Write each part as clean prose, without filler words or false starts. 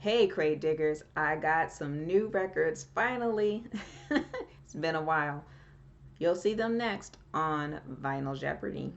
Hey, Crate Diggers, I got some new records finally. It's been a while. You'll see them next on Vinyl Jeopardy.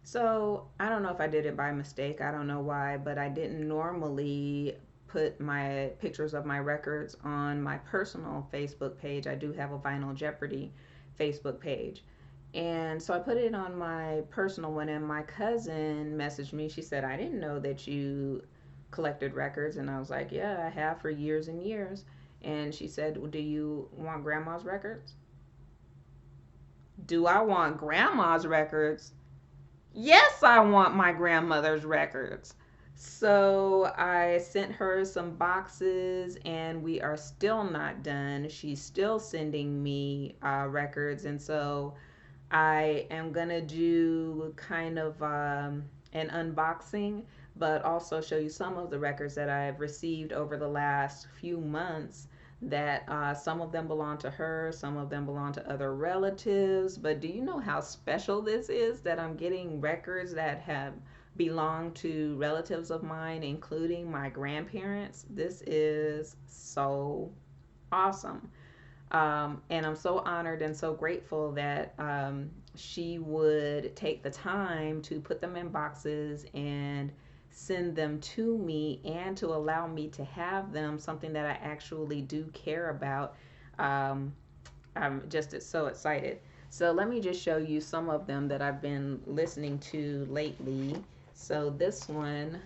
So, I don't know if I did it by mistake, I don't know why, but I didn't normally put my pictures of my records on my personal Facebook page. I do have a Vinyl Jeopardy Facebook page. And so I put it on my personal one, and my cousin messaged me. She said, I didn't know that you collected records. And I was like, yeah, I have for years and years. And she said, well, do you want grandma's records? Do I want grandma's records? Yes, I want my grandmother's records. So I sent her some boxes, and we are still not done. She's still sending me records. And so I am gonna do kind of an unboxing, but also show you some of the records that I've received over the last few months. That some of them belong to her, some of them belong to other relatives. But do you know how special this is that I'm getting records that have belonged to relatives of mine, including my grandparents? This is so awesome. And I'm so honored and so grateful that she would take the time to put them in boxes and send them to me, and to allow me to have them, something that I actually do care about. Um, I'm just so excited. So let me just show you some of them that I've been listening to lately. So this one,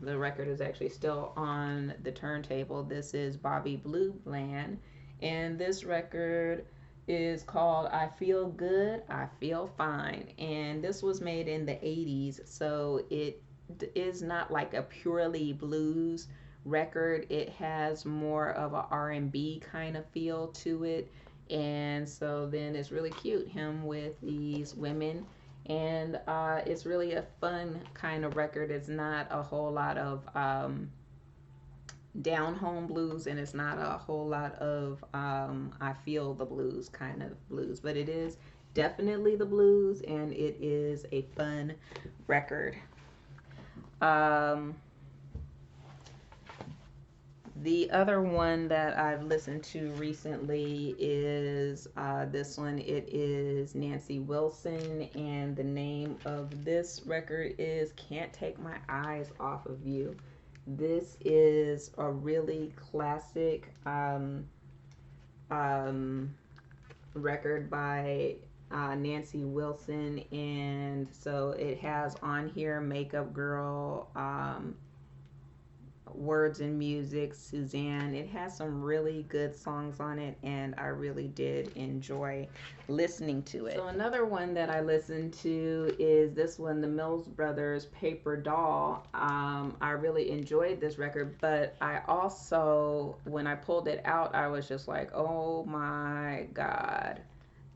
the record is actually still on the turntable. This is Bobby Blue Bland, and this record is called I Feel Good, I Feel Fine. And this was made in the 80s, so it is not like a purely blues record. It has more of a R&B kind of feel to it. And so then it's really cute, him with these women. And it's really a fun kind of record. It's not a whole lot of down home blues, and it's not a whole lot of I feel the blues kind of blues, but it is definitely the blues, and it is a fun record. Um, the other one that I've listened to recently is this one. It is Nancy Wilson, and the name of this record is Can't Take My Eyes Off of You. This is a really classic um, record by Nancy Wilson, and so it has on here Makeup Girl, Words and Music, Suzanne. It has some really good songs on it, and I really did enjoy listening to it. So another one that I listened to is this one, the Mills Brothers Paper Doll. I really enjoyed this record, but I also, when I pulled it out, I was just like, oh my God.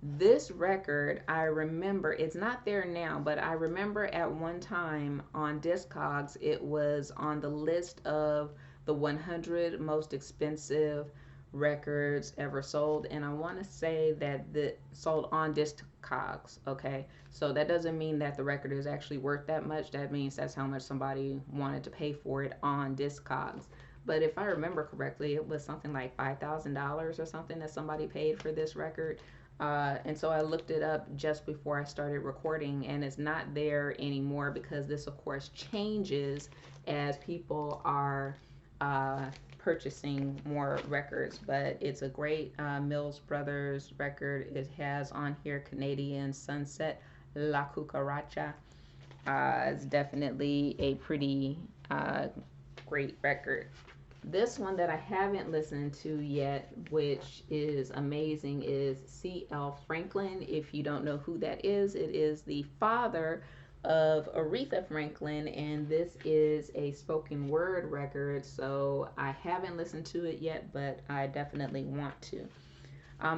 This record, I remember, it's not there now, but I remember at one time on Discogs, it was on the list of the 100 most expensive records ever sold. And I want to say that the sold on Discogs, okay? So that doesn't mean that the record is actually worth that much. That means that's how much somebody wanted to pay for it on Discogs. But if I remember correctly, it was something like $5,000 or something that somebody paid for this record. And so I looked it up just before I started recording, and it's not there anymore, because this, of course, changes as people are purchasing more records. But it's a great Mills Brothers record. It has on here Canadian Sunset, La Cucaracha. It's definitely a pretty great record. This one that I haven't listened to yet, which is amazing, is C.L. Franklin. If you don't know who that is, it is the father of Aretha Franklin, and this is a spoken word record. So I haven't listened to it yet, but I definitely want to.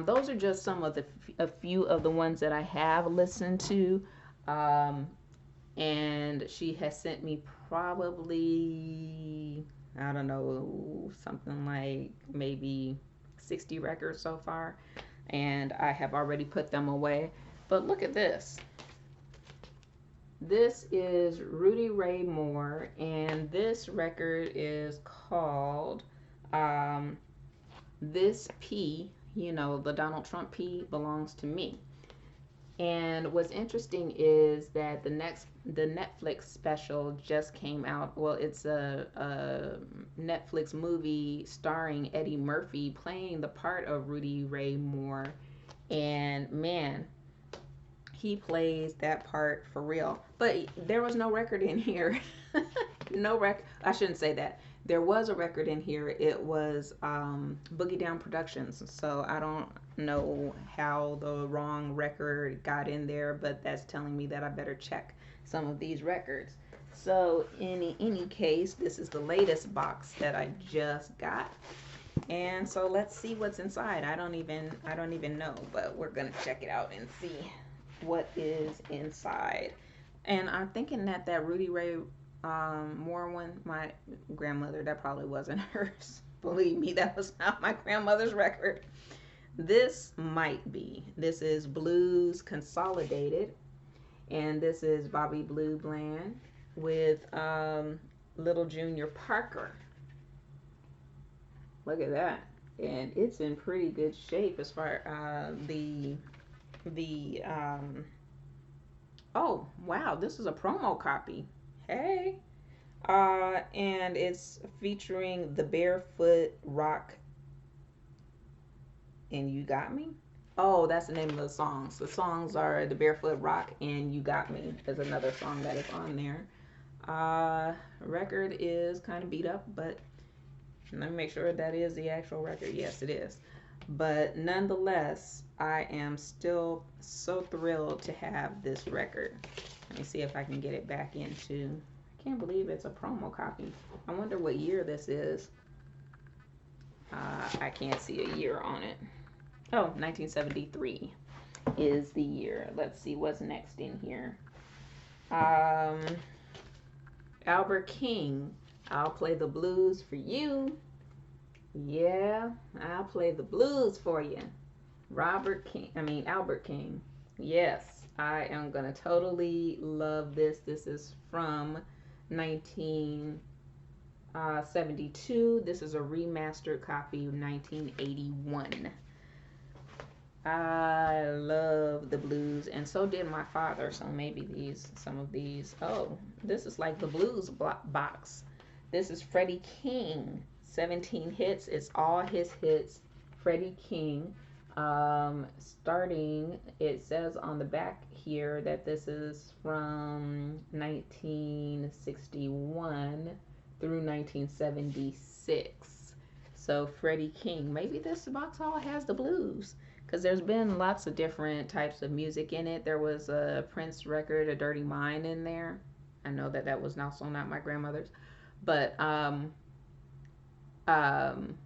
Those are just some of a few of the ones that I have listened to. Um, and she has sent me probably, I don't know, something like maybe 60 records so far, and I have already put them away. But look at this. This is Rudy Ray Moore, and this record is called um, This P, the Donald Trump P belongs to me. And what's interesting is that the Netflix special just came out. Well, it's a Netflix movie starring Eddie Murphy playing the part of Rudy Ray Moore. And man, he plays that part for real. But there was no record in here. No record. I shouldn't say that. There was a record in here. It was Boogie Down Productions. So I don't know how the wrong record got in there, but that's telling me that I better check some of these records. So in any case, this is the latest box that I just got. And so let's see what's inside. I don't even know, but we're gonna check it out and see what is inside. And I'm thinking that Rudy Ray Moore one, my grandmother, that probably wasn't hers. Believe me, that was not my grandmother's record. This might be. This is Blues Consolidated, and this is Bobby Blue Bland with Little Junior Parker. Look at that, and it's in pretty good shape as far the oh wow, this is a promo copy. Hey. And it's featuring the Barefoot Rock and You Got Me. Oh, that's the name of the songs. The songs are The Barefoot Rock and You Got Me. There's another song that is on there. Record is kind of beat up, but let me make sure that is the actual record. Yes, it is. But nonetheless, I am still so thrilled to have this record. Let me see if I can get it back into. I can't believe it's a promo copy. I wonder what year this is. I can't see a year on it. Oh, 1973 is the year. Let's see what's next in here. Albert King, I'll Play the Blues for You. Yeah, I'll play the blues for you. Albert King. Yes, I am going to totally love this. This is from 1972. This is a remastered copy of 1981. I love the blues, and so did my father. So maybe some of these. Oh, this is like the blues box. This is Freddie King. 17 hits. It's all his hits. Freddie King. Starting, it says on the back here that this is from 1961 through 1976. So Freddie King. Maybe this box all has the blues, because there's been lots of different types of music in it. There was a Prince record, A Dirty Mind, in there. I know that was also not my grandmother's, but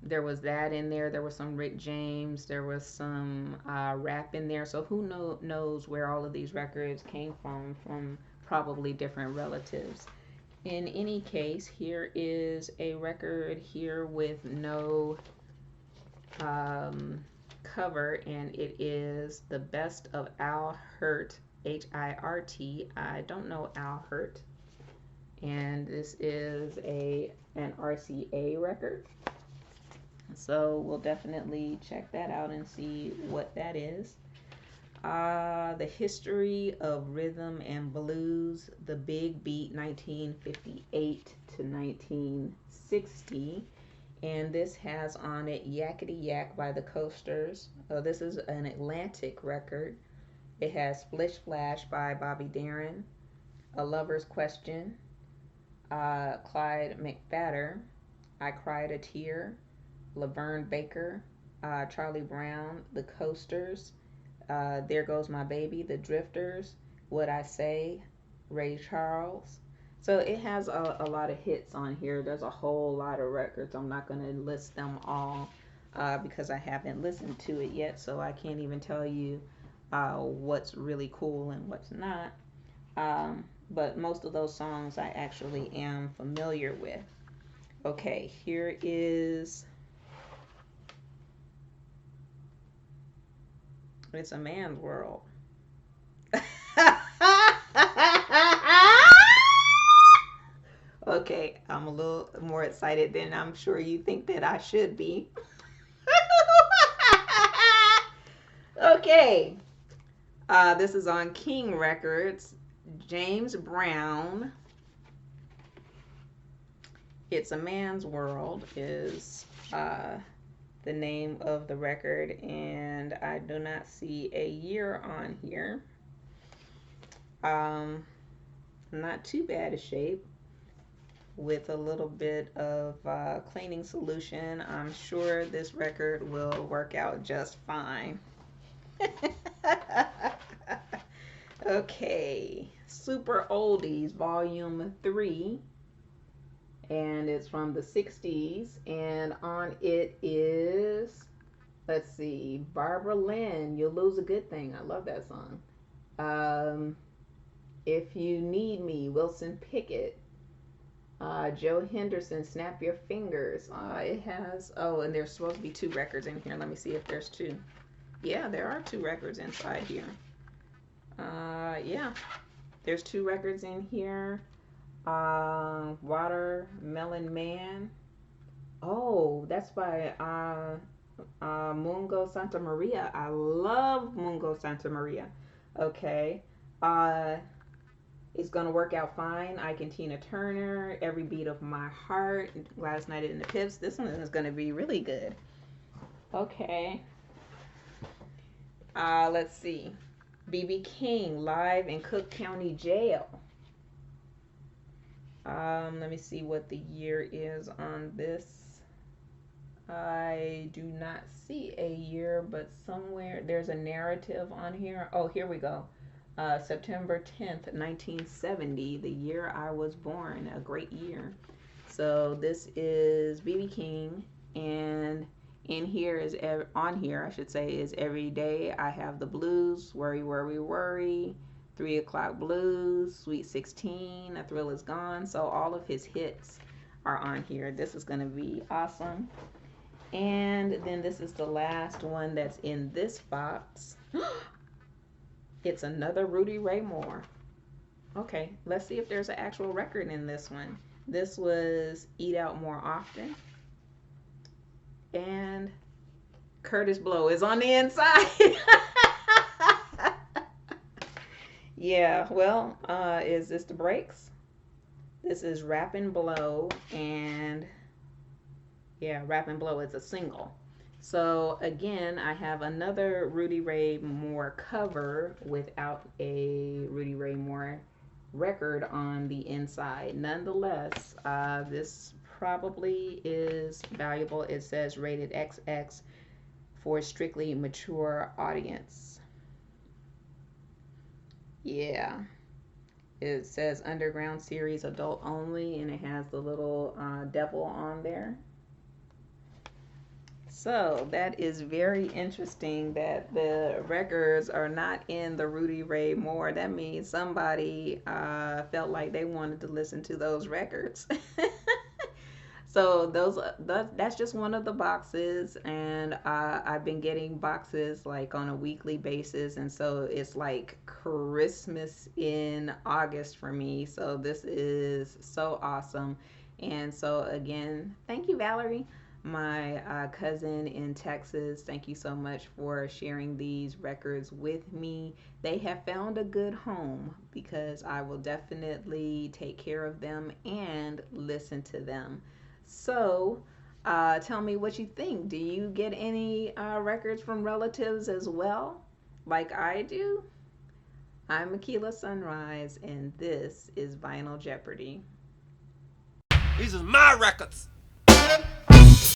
there was that in there. There was some Rick James. There was some rap in there. So who knows where all of these records came from probably different relatives. In any case, here is a record here with no cover, and it is The Best of Al Hirt, Hirt. I don't know Al Hirt. And this is an RCA record. So we'll definitely check that out and see what that is. The History of Rhythm and Blues, The Big Beat, 1958 to 1960. And this has on it Yakety Yak by the Coasters. This is an Atlantic record. It has Splish Splash by Bobby Darin, A Lover's Question, Clyde McPhatter, I Cried a Tear, Laverne Baker, Charlie Brown, The Coasters, There Goes My Baby, The Drifters, What I Say, Ray Charles. So it has a lot of hits on here. There's a whole lot of records. I'm not going to list them all because I haven't listened to it yet, so I can't even tell you what's really cool and what's not. But most of those songs I actually am familiar with. Okay, here is It's a man's world. Okay, I'm a little more excited than I'm sure you think that I should be. Okay, this is on King Records. James Brown. It's a Man's World is the name of the record, and I do not see a year on here. Not too bad a shape. With a little bit of cleaning solution, I'm sure this record will work out just fine. Okay, Super Oldies, Volume 3, and it's from the 60s, and on it is, let's see, Barbara Lynn, You'll Lose a Good Thing. I love that song. If You Need Me, Wilson Pickett. Joe Henderson, Snap Your Fingers. It has, oh, and there's supposed to be 2 records in here. Let me see if there's 2. Yeah, there are 2 records inside here. Yeah, there's 2 records in here. Watermelon Man. Oh, that's by Mungo Santa Maria. I love Mungo Santa Maria. Okay. It's Gonna Work Out Fine. I Can Tina Turner. Every Beat of My Heart. Last Night in the Pips. This one is gonna be really good. Okay. Let's see. B.B. King, Live in Cook County Jail. Let me see what the year is on this. I do not see a year, but somewhere there's a narrative on here. Oh, here we go. September 10th, 1970, the year I was born, a great year. So this is B.B. King, and in here is, on here, I should say, is Every Day I Have the Blues, Worry, Worry, Worry, 3 O'Clock Blues, Sweet 16, A Thrill Is Gone. So all of his hits are on here. This is going to be awesome. And then this is the last one that's in this box. It's another Rudy Ray Moore. Okay, let's see if there's an actual record in this one. This was Eat Out More Often. And Curtis Blow is on the inside. Yeah, well, is this the breaks? This is Rap and Blow, and yeah, Rap and Blow is a single. So again, I have another Rudy Ray Moore cover without a Rudy Ray Moore record on the inside. Nonetheless, this probably is valuable. It says rated XX for strictly mature audience. Yeah. It says Underground Series adult only, and it has the little devil on there. So that is very interesting that the records are not in the Rudy Ray Moore. That means somebody felt like they wanted to listen to those records. So that's just one of the boxes, and I've been getting boxes like on a weekly basis, and so it's like Christmas in August for me. So this is so awesome, and so again, thank you, Valerie, my cousin in Texas. Thank you so much for sharing these records with me. They have found a good home because I will definitely take care of them and listen to them. So, tell me what you think. Do you get any records from relatives as well, like I do? I'm Akila Sunrise, and this is Vinyl Jeopardy. These are my records.